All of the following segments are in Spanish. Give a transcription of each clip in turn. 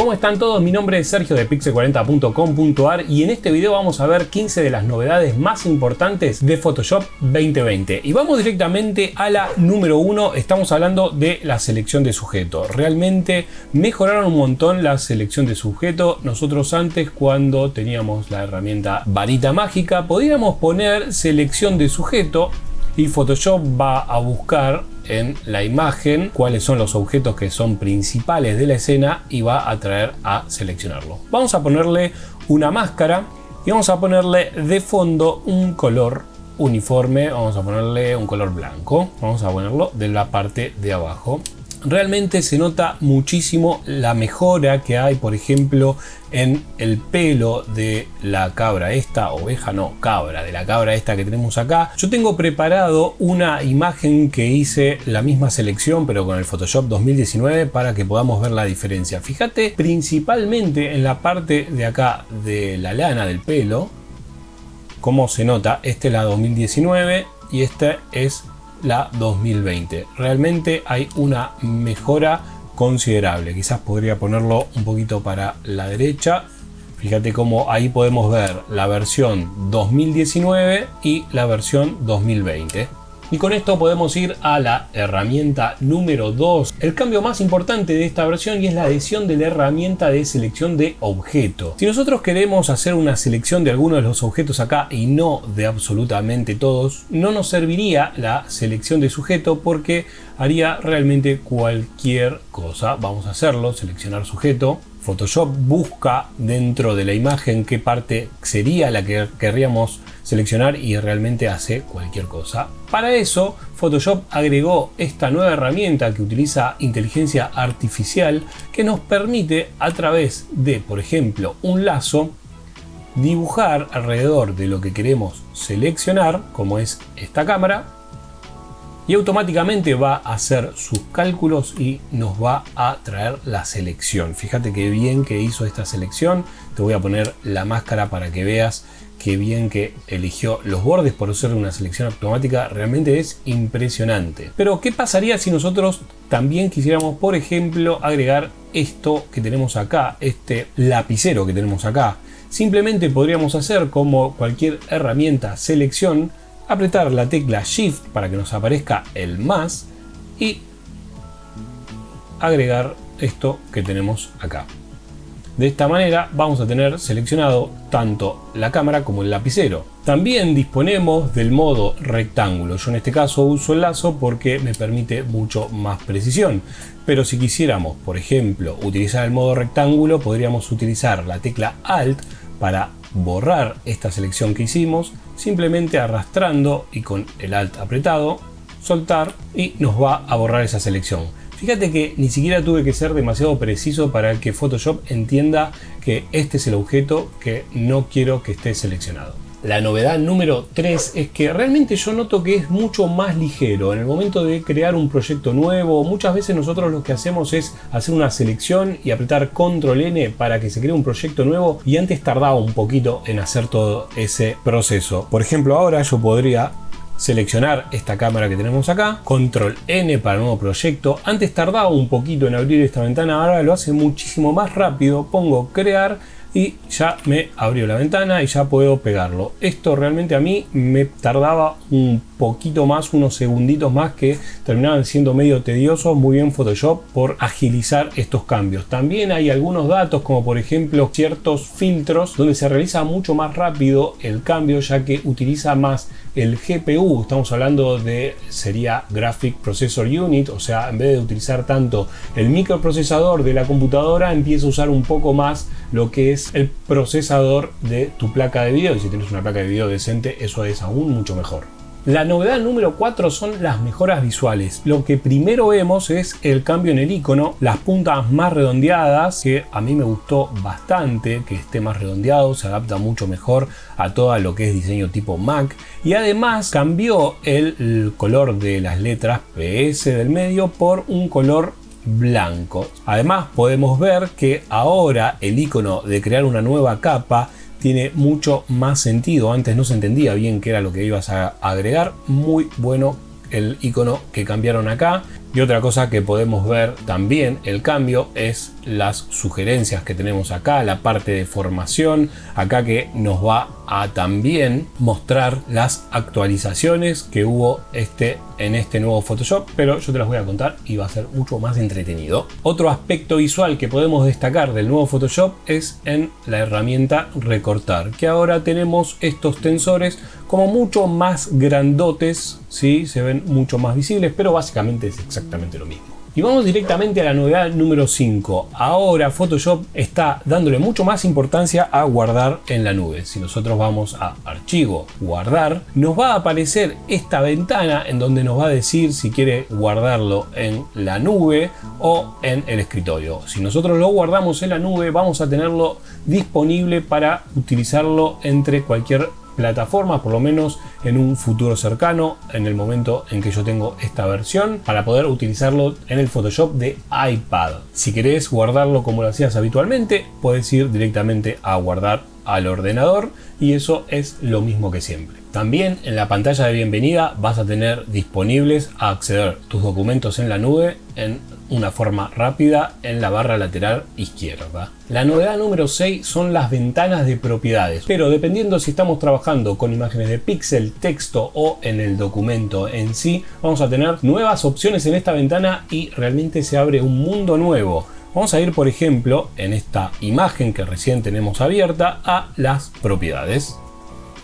¿Cómo están todos? Mi nombre es Sergio de pixel40.com.ar y en este video vamos a ver 15 de las novedades más importantes de Photoshop 2020. Y vamos directamente a la número 1, estamos hablando de la selección de sujeto. Realmente mejoraron un montón la selección de sujeto. Nosotros antes, cuando teníamos la herramienta varita mágica, podíamos poner selección de sujeto y Photoshop va a buscar en la imagen cuáles son los objetos que son principales de la escena y va a traer a seleccionarlo. Vamos a ponerle una máscara y vamos a ponerle de fondo un color uniforme. Vamos a ponerle un color blanco. Vamos a ponerlo de la parte de abajo. Realmente se nota muchísimo la mejora que hay, por ejemplo, en el pelo de la cabra esta, oveja no, cabra, de la cabra esta que tenemos acá. Yo tengo preparado una imagen que hice la misma selección pero con el Photoshop 2019 para que podamos ver la diferencia. Fíjate principalmente en la parte de acá de la lana del pelo, cómo se nota. Esta es la 2019 y esta es la 2020. Realmente hay una mejora considerable. Quizás podría ponerlo un poquito para la derecha. Fíjate cómo ahí podemos ver la versión 2019 y la versión 2020. Y con esto podemos ir a la herramienta número 2. El cambio más importante de esta versión y es la adición de la herramienta de selección de objeto. Si nosotros queremos hacer una selección de alguno de los objetos acá y no de absolutamente todos, no nos serviría la selección de sujeto porque haría realmente cualquier cosa. Vamos a hacerlo, seleccionar sujeto. Photoshop busca dentro de la imagen qué parte sería la que querríamos seleccionar y realmente hace cualquier cosa. Para eso, Photoshop agregó esta nueva herramienta que utiliza inteligencia artificial que nos permite, a través de, por ejemplo, un lazo, dibujar alrededor de lo que queremos seleccionar, como es esta cámara, y automáticamente va a hacer sus cálculos y nos va a traer la selección. Fíjate qué bien que hizo esta selección. Te voy a poner la máscara para que veas qué bien que eligió los bordes por ser una selección automática. Realmente es impresionante. Pero ¿qué pasaría si nosotros también quisiéramos, por ejemplo, agregar esto que tenemos acá, este lapicero que tenemos acá? Simplemente podríamos hacer como cualquier herramienta selección, apretar la tecla Shift para que nos aparezca el más y agregar esto que tenemos acá. De esta manera vamos a tener seleccionado tanto la cámara como el lapicero. También disponemos del modo rectángulo. Yo en este caso uso el lazo porque me permite mucho más precisión. Pero si quisiéramos, por ejemplo, utilizar el modo rectángulo, podríamos utilizar la tecla Alt para borrar esta selección que hicimos, simplemente arrastrando y con el Alt apretado, soltar y nos va a borrar esa selección. Fíjate que ni siquiera tuve que ser demasiado preciso para que Photoshop entienda que este es el objeto que no quiero que esté seleccionado. La novedad número 3 es que realmente yo noto que es mucho más ligero. En el momento de crear un proyecto nuevo, muchas veces nosotros lo que hacemos es hacer una selección y apretar Control N para que se cree un proyecto nuevo, y antes tardaba un poquito en hacer todo ese proceso. Por ejemplo, ahora yo podría seleccionar esta cámara que tenemos acá, Control N para nuevo proyecto. Antes tardaba un poquito en abrir esta ventana, ahora lo hace muchísimo más rápido. Pongo crear y ya me abrió la ventana y ya puedo pegarlo. Esto realmente a mí me tardaba un poquito más, unos segunditos más, que terminaban siendo medio tediosos. Muy bien Photoshop por agilizar estos cambios. También hay algunos datos, como por ejemplo ciertos filtros, donde se realiza mucho más rápido el cambio, ya que utiliza más el GPU. Estamos hablando de, sería Graphic Processor Unit, o sea, en vez de utilizar tanto el microprocesador de la computadora, empieza a usar un poco más lo que es el procesador de tu placa de video, y si tienes una placa de video decente, eso es aún mucho mejor. La novedad número 4 son las mejoras visuales. Lo que primero vemos es el cambio en el icono, las puntas más redondeadas, que a mí me gustó bastante que esté más redondeado, se adapta mucho mejor a todo lo que es diseño tipo Mac, y además cambió el color de las letras PS del medio por un color blanco. Además podemos ver que ahora el icono de crear una nueva capa tiene mucho más sentido. Antes no se entendía bien qué era lo que ibas a agregar. Muy bueno el icono que cambiaron acá. Y otra cosa que podemos ver también el cambio es las sugerencias que tenemos acá, la parte de formación, acá que nos va a también mostrar las actualizaciones que hubo en este nuevo Photoshop, pero yo te las voy a contar y va a ser mucho más entretenido. Otro aspecto visual que podemos destacar del nuevo Photoshop es en la herramienta recortar, que ahora tenemos estos tensores como mucho más grandotes, ¿sí? Se ven mucho más visibles, pero básicamente es exactamente lo mismo. Y vamos directamente a la novedad número 5. Ahora Photoshop está dándole mucho más importancia a guardar en la nube. Si nosotros vamos a Archivo, Guardar, nos va a aparecer esta ventana en donde nos va a decir si quiere guardarlo en la nube o en el escritorio. Si nosotros lo guardamos en la nube, vamos a tenerlo disponible para utilizarlo entre cualquier plataforma, por lo menos en un futuro cercano, en el momento en que yo tengo esta versión, para poder utilizarlo en el Photoshop de iPad. Si querés guardarlo como lo hacías habitualmente, puedes ir directamente a guardar al ordenador y eso es lo mismo que siempre. También en la pantalla de bienvenida vas a tener disponibles a acceder tus documentos en la nube en una forma rápida en la barra lateral izquierda. La novedad número 6 son las ventanas de propiedades, pero dependiendo si estamos trabajando con imágenes de píxel, texto o en el documento en sí, vamos a tener nuevas opciones en esta ventana y realmente se abre un mundo nuevo. Vamos a ir, por ejemplo, en esta imagen que recién tenemos abierta a las propiedades.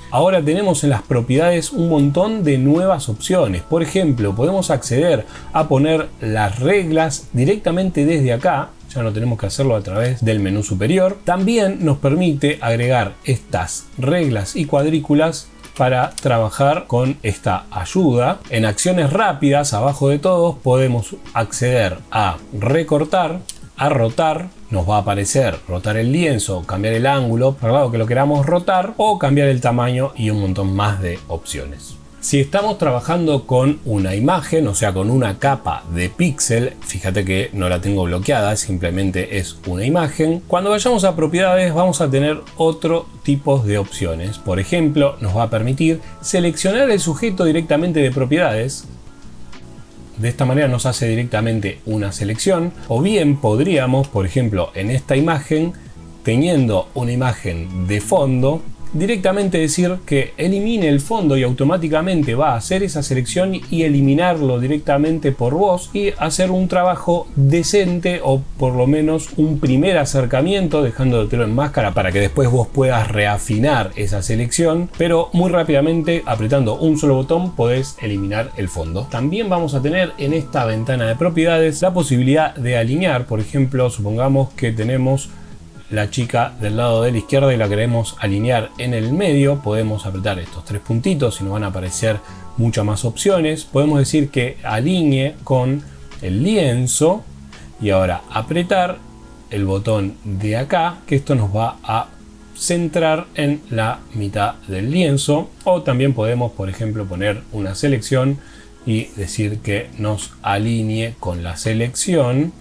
Ahora tenemos en las propiedades un montón de nuevas opciones. Por ejemplo, podemos acceder a poner las reglas directamente desde acá. Ya no tenemos que hacerlo a través del menú superior. También nos permite agregar estas reglas y cuadrículas para trabajar con esta ayuda. En acciones rápidas, abajo de todos, podemos acceder a recortar, a rotar. Nos va a aparecer rotar el lienzo, cambiar el ángulo para el lado que lo queramos rotar o cambiar el tamaño y un montón más de opciones. Si estamos trabajando con una imagen, o sea con una capa de píxel, fíjate que no la tengo bloqueada, simplemente es una imagen. Cuando vayamos a propiedades vamos a tener otro tipo de opciones. Por ejemplo, nos va a permitir seleccionar el sujeto directamente de propiedades. De esta manera nos hace directamente una selección, o bien podríamos, por ejemplo, en esta imagen, teniendo una imagen de fondo, directamente decir que elimine el fondo y automáticamente va a hacer esa selección y eliminarlo directamente por vos y hacer un trabajo decente o por lo menos un primer acercamiento dejándotelo en máscara para que después vos puedas reafinar esa selección, pero muy rápidamente apretando un solo botón podés eliminar el fondo. También vamos a tener en esta ventana de propiedades la posibilidad de alinear. Por ejemplo, supongamos que tenemos la chica del lado de la izquierda y la queremos alinear en el medio, podemos apretar estos tres puntitos y nos van a aparecer muchas más opciones. Podemos decir que alinee con el lienzo y ahora apretar el botón de acá, que esto nos va a centrar en la mitad del lienzo. O también podemos, por ejemplo, poner una selección y decir que nos alinee con la selección.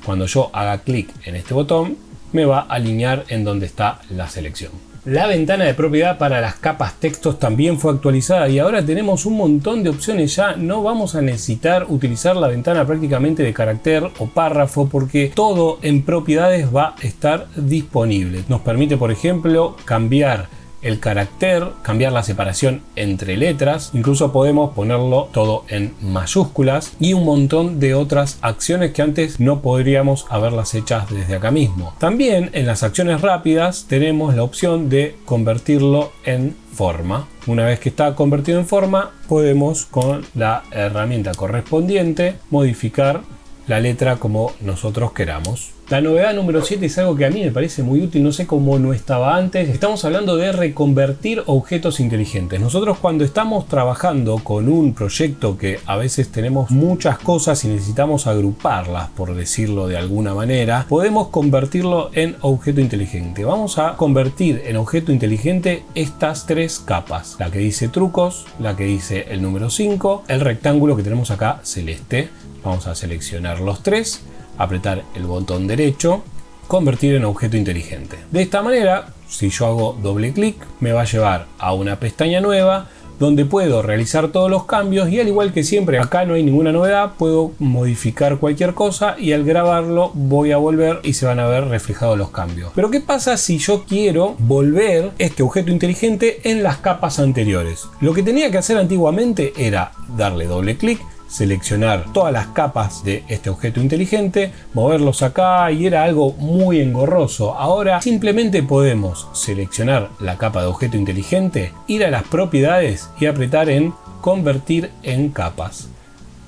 Cuando yo haga clic en este botón, me va a alinear en donde está la selección. La ventana de propiedad para las capas textos también fue actualizada y ahora tenemos un montón de opciones. Ya no vamos a necesitar utilizar la ventana prácticamente de carácter o párrafo porque todo en propiedades va a estar disponible. Nos permite, por ejemplo, cambiar el carácter, cambiar la separación entre letras, incluso podemos ponerlo todo en mayúsculas y un montón de otras acciones que antes no podríamos haberlas hechas desde acá mismo. También en las acciones rápidas tenemos la opción de convertirlo en forma. Una vez que está convertido en forma, podemos con la herramienta correspondiente modificar la letra como nosotros queramos. La novedad número 7 es algo que a mí me parece muy útil, no sé cómo no estaba antes. Estamos hablando de reconvertir objetos inteligentes. Nosotros cuando estamos trabajando con un proyecto que a veces tenemos muchas cosas y necesitamos agruparlas, por decirlo de alguna manera, podemos convertirlo en objeto inteligente. Vamos a convertir en objeto inteligente estas tres capas. La que dice trucos, la que dice el número 5, el rectángulo que tenemos acá celeste. Vamos a seleccionar los tres, apretar el botón derecho, convertir en objeto inteligente. De esta manera, si yo hago doble clic, me va a llevar a una pestaña nueva, donde puedo realizar todos los cambios y al igual que siempre acá no hay ninguna novedad, puedo modificar cualquier cosa y al grabarlo voy a volver y se van a ver reflejados los cambios. Pero ¿qué pasa si yo quiero volver este objeto inteligente en las capas anteriores? Lo que tenía que hacer antiguamente era darle doble clic, seleccionar todas las capas de este objeto inteligente, moverlos acá y era algo muy engorroso. Ahora simplemente podemos seleccionar la capa de objeto inteligente, ir a las propiedades y apretar en convertir en capas.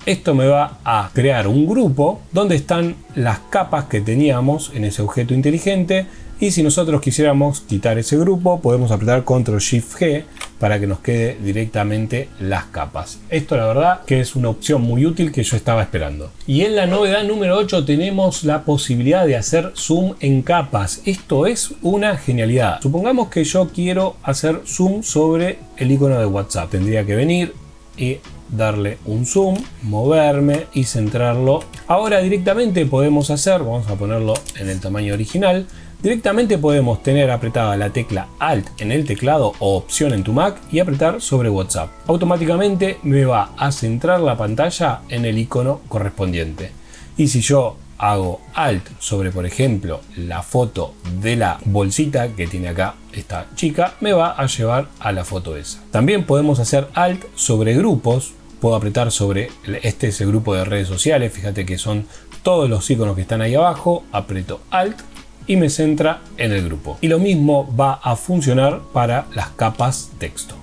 Esto me va a crear un grupo donde están las capas que teníamos en ese objeto inteligente y si nosotros quisiéramos quitar ese grupo podemos apretar Ctrl Shift G para que nos quede directamente las capas. Esto la verdad que es una opción muy útil que yo estaba esperando. Y en la novedad número 8 tenemos la posibilidad de hacer zoom en capas. Esto es una genialidad. Supongamos que yo quiero hacer zoom sobre el icono de WhatsApp. Tendría que venir y darle un zoom, moverme y centrarlo. Ahora directamente podemos hacer, vamos a ponerlo en el tamaño original, directamente podemos tener apretada la tecla Alt en el teclado o Opción en tu Mac y apretar sobre WhatsApp. Automáticamente me va a centrar la pantalla en el icono correspondiente. Y si yo hago Alt sobre, por ejemplo, la foto de la bolsita que tiene acá esta chica, me va a llevar a la foto esa. También podemos hacer Alt sobre grupos. Puedo apretar sobre, este es el grupo de redes sociales, fíjate que son todos los iconos que están ahí abajo, aprieto Alt y me centra en el grupo. Y lo mismo va a funcionar para las capas texto.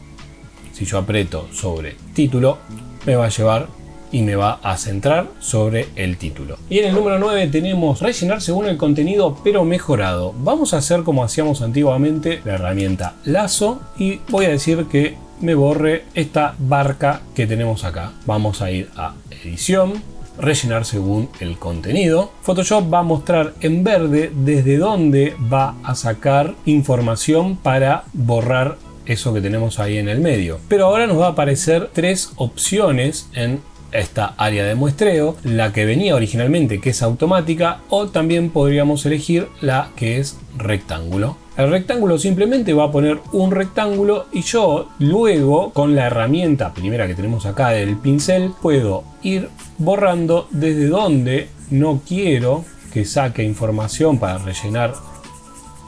Si yo aprieto sobre título, me va a llevar y me va a centrar sobre el título. Y en el número 9 tenemos rellenar según el contenido pero mejorado. Vamos a hacer como hacíamos antiguamente, la herramienta lazo, y voy a decir que me borre esta barca que tenemos acá. Vamos a ir a edición, rellenar según el contenido. Photoshop va a mostrar en verde desde dónde va a sacar información para borrar eso que tenemos ahí en el medio. Pero ahora nos va a aparecer tres opciones en esta área de muestreo, la que venía originalmente que es automática, o también podríamos elegir la que es rectángulo. El rectángulo simplemente va a poner un rectángulo y yo luego con la herramienta primera que tenemos acá del pincel puedo ir borrando desde donde no quiero que saque información para rellenar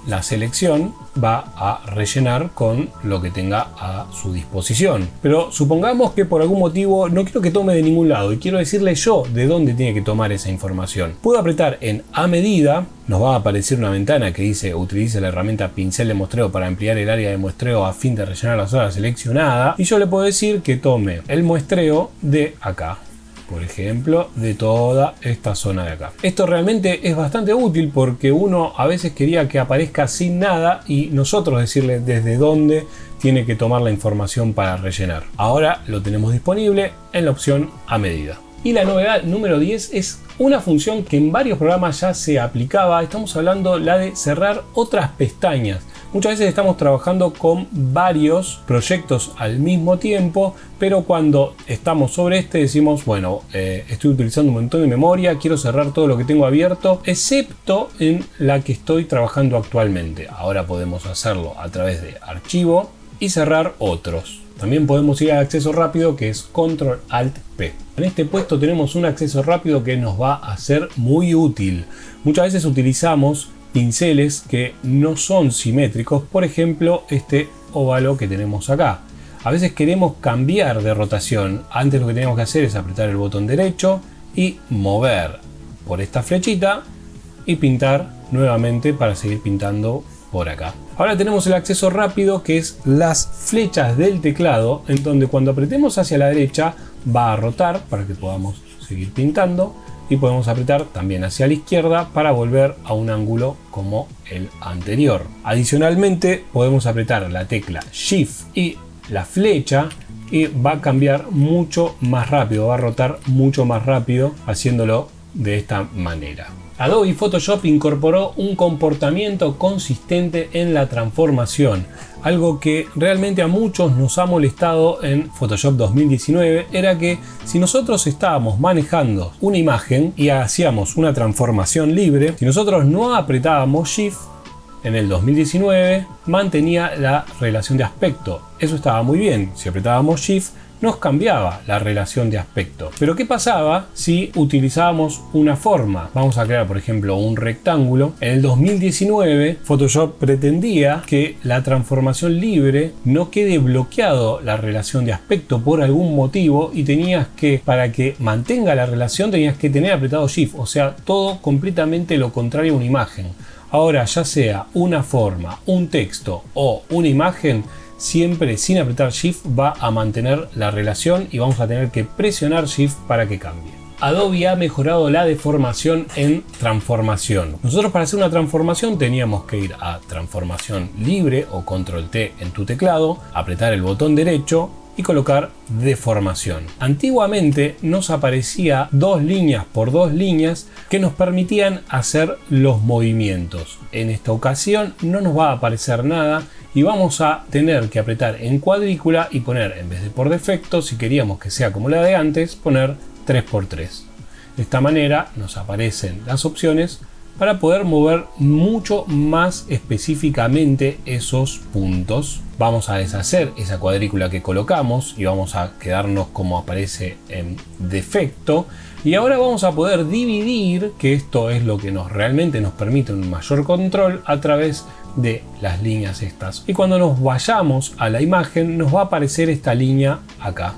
la selección. Va a rellenar con lo que tenga a su disposición, pero supongamos que por algún motivo no quiero que tome de ningún lado y quiero decirle yo de dónde tiene que tomar esa información. Puedo apretar en a medida, nos va a aparecer una ventana que dice utilice la herramienta pincel de muestreo para ampliar el área de muestreo a fin de rellenar la zona seleccionada, y yo le puedo decir que tome el muestreo de acá, por ejemplo, de toda esta zona de acá. Esto realmente es bastante útil porque uno a veces quería que aparezca sin nada y nosotros decirle desde dónde tiene que tomar la información para rellenar. Ahora lo tenemos disponible en la opción a medida. Y la novedad número 10 es una función que en varios programas ya se aplicaba. Estamos hablando la de cerrar otras pestañas. Muchas veces estamos trabajando con varios proyectos al mismo tiempo, pero cuando estamos sobre este decimos, bueno, estoy utilizando un montón de memoria, quiero cerrar todo lo que tengo abierto, excepto en la que estoy trabajando actualmente. Ahora podemos hacerlo a través de archivo y cerrar otros. También podemos ir al acceso rápido, que es Control Alt P. En este puesto tenemos un acceso rápido que nos va a ser muy útil. Muchas veces utilizamos pinceles que no son simétricos, por ejemplo este óvalo que tenemos acá. A veces queremos cambiar de rotación. Antes lo que tenemos que hacer es apretar el botón derecho y mover por esta flechita y pintar nuevamente para seguir pintando por acá. Ahora tenemos el acceso rápido, que es las flechas del teclado, en donde cuando apretemos hacia la derecha va a rotar para que podamos seguir pintando. Y podemos apretar también hacia la izquierda para volver a un ángulo como el anterior. Adicionalmente podemos apretar la tecla Shift y la flecha y va a cambiar mucho más rápido, va a rotar mucho más rápido haciéndolo de esta manera. Adobe Photoshop incorporó un comportamiento consistente en la transformación. Algo que realmente a muchos nos ha molestado en Photoshop 2019 era que si nosotros estábamos manejando una imagen y hacíamos una transformación libre, si nosotros no apretábamos Shift, en el 2019 mantenía la relación de aspecto. Eso estaba muy bien. Si apretábamos Shift nos cambiaba la relación de aspecto. Pero ¿qué pasaba si utilizábamos una forma? Vamos a crear, por ejemplo, un rectángulo. En el 2019 Photoshop pretendía que la transformación libre no quede bloqueado la relación de aspecto por algún motivo, y tenías que, para que mantenga la relación, tenías que tener apretado Shift. O sea, todo completamente lo contrario a una imagen. Ahora, ya sea una forma, un texto o una imagen, siempre sin apretar Shift va a mantener la relación y vamos a tener que presionar Shift para que cambie. Adobe ha mejorado la deformación en transformación. Nosotros, para hacer una transformación, teníamos que ir a transformación libre o control T en tu teclado, apretar el botón derecho y colocar deformación. Antiguamente nos aparecía 2 líneas por 2 líneas que nos permitían hacer los movimientos. En esta ocasión no nos va a aparecer nada y vamos a tener que apretar en cuadrícula y poner, en vez de por defecto, si queríamos que sea como la de antes, poner 3×3. De esta manera nos aparecen las opciones para poder mover mucho más específicamente esos puntos. Vamos a deshacer esa cuadrícula que colocamos y vamos a quedarnos como aparece en defecto. Y ahora vamos a poder dividir, que esto es lo que realmente nos permite un mayor control a través de las líneas estas. Y cuando nos vayamos a la imagen nos va a aparecer esta línea acá.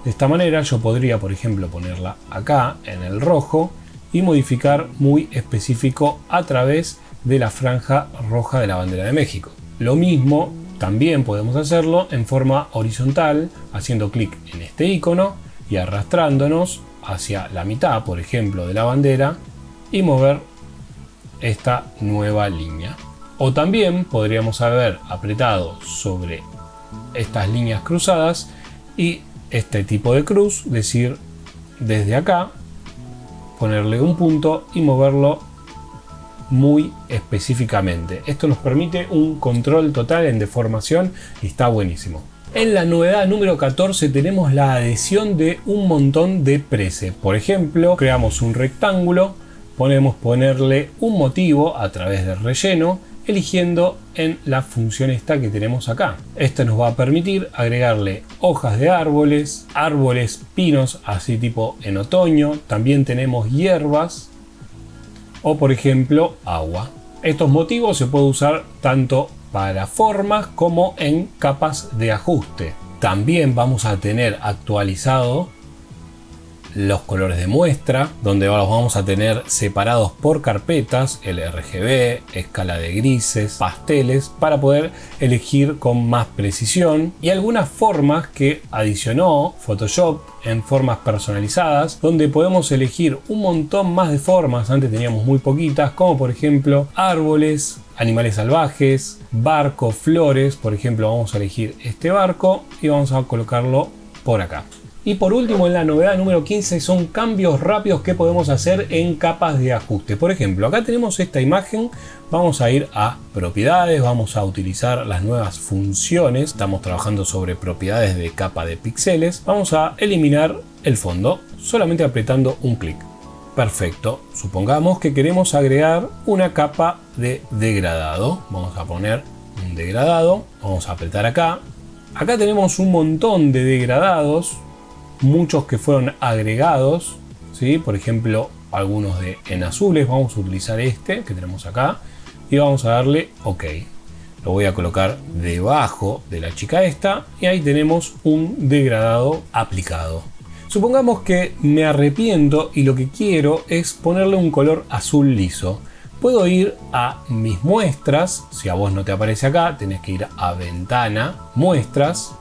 De esta manera yo podría, por ejemplo, ponerla acá en el rojo y modificar muy específico a través de la franja roja de la bandera de México. Lo mismo también podemos hacerlo en forma horizontal, haciendo clic en este icono y arrastrándonos hacia la mitad, por ejemplo, de la bandera, y mover esta nueva línea. O también podríamos haber apretado sobre estas líneas cruzadas y este tipo de cruz, decir desde acá, ponerle un punto y moverlo muy específicamente. Esto nos permite un control total en deformación y está buenísimo. En la novedad número 14 tenemos la adición de un montón de presets. Por ejemplo, creamos un rectángulo, podemos ponerle un motivo a través del relleno, eligiendo en la función esta que tenemos acá. Esto nos va a permitir agregarle hojas de árboles, pinos, así tipo en otoño. También tenemos hierbas o, por ejemplo, agua. Estos motivos se pueden usar tanto para formas como en capas de ajuste. También vamos a tener actualizado los colores de muestra, donde los vamos a tener separados por carpetas, el RGB, escala de grises, pasteles, para poder elegir con más precisión, y algunas formas que adicionó Photoshop en formas personalizadas, donde podemos elegir un montón más de formas. Antes teníamos muy poquitas, como por ejemplo árboles, animales salvajes, barcos, flores. Por ejemplo, vamos a elegir este barco y vamos a colocarlo por acá. Y por último, en la novedad número 15 son cambios rápidos que podemos hacer en capas de ajuste. Por ejemplo, acá tenemos esta imagen, vamos a ir a propiedades, vamos a utilizar las nuevas funciones, estamos trabajando sobre propiedades de capa de píxeles, vamos a eliminar el fondo solamente apretando un clic. Perfecto, supongamos que queremos agregar una capa de degradado, vamos a poner un degradado, vamos a apretar acá. Acá tenemos un montón de degradados, muchos que fueron agregados, ¿sí? Por ejemplo, algunos en azules. Vamos a utilizar este que tenemos acá y vamos a darle OK. Lo voy a colocar debajo de la chica esta y ahí tenemos un degradado aplicado. Supongamos que me arrepiento y lo que quiero es ponerle un color azul liso. Puedo ir a mis muestras. Si a vos no te aparece acá, tenés que ir a ventana, muestras,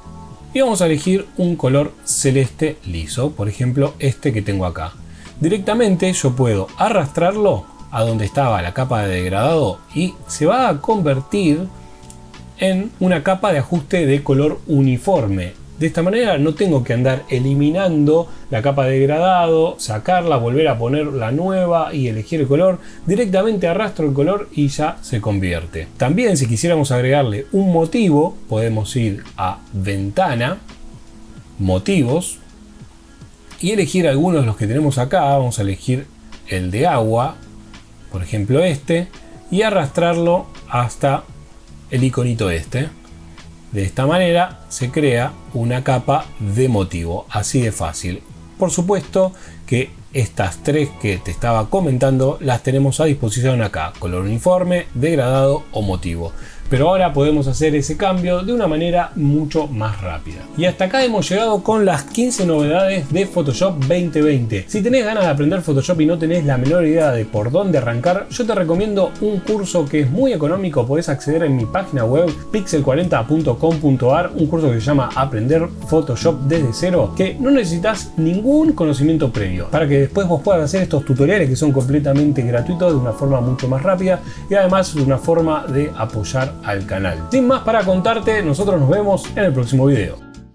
y vamos a elegir un color celeste liso, por ejemplo este que tengo acá. Directamente yo puedo arrastrarlo a donde estaba la capa de degradado y se va a convertir en una capa de ajuste de color uniforme. De esta manera no tengo que andar eliminando la capa de degradado, sacarla, volver a poner la nueva y elegir el color. Directamente arrastro el color y ya se convierte. También, si quisiéramos agregarle un motivo, podemos ir a ventana, motivos, y elegir algunos de los que tenemos acá. Vamos a elegir el de agua, por ejemplo este, y arrastrarlo hasta el iconito este. De esta manera se crea una capa de motivo, así de fácil. Por supuesto que estas tres que te estaba comentando las tenemos a disposición acá: color uniforme, degradado o motivo. Pero ahora podemos hacer ese cambio de una manera mucho más rápida. Y hasta acá hemos llegado con las 15 novedades de Photoshop 2020. Si tenés ganas de aprender Photoshop y no tenés la menor idea de por dónde arrancar, yo te recomiendo un curso que es muy económico. Podés acceder en mi página web pixel40.com.ar, un curso que se llama Aprender Photoshop desde cero, que no necesitas ningún conocimiento previo, para que después vos puedas hacer estos tutoriales que son completamente gratuitos de una forma mucho más rápida y además de una forma de apoyar al canal. Sin más para contarte, nosotros nos vemos en el próximo video.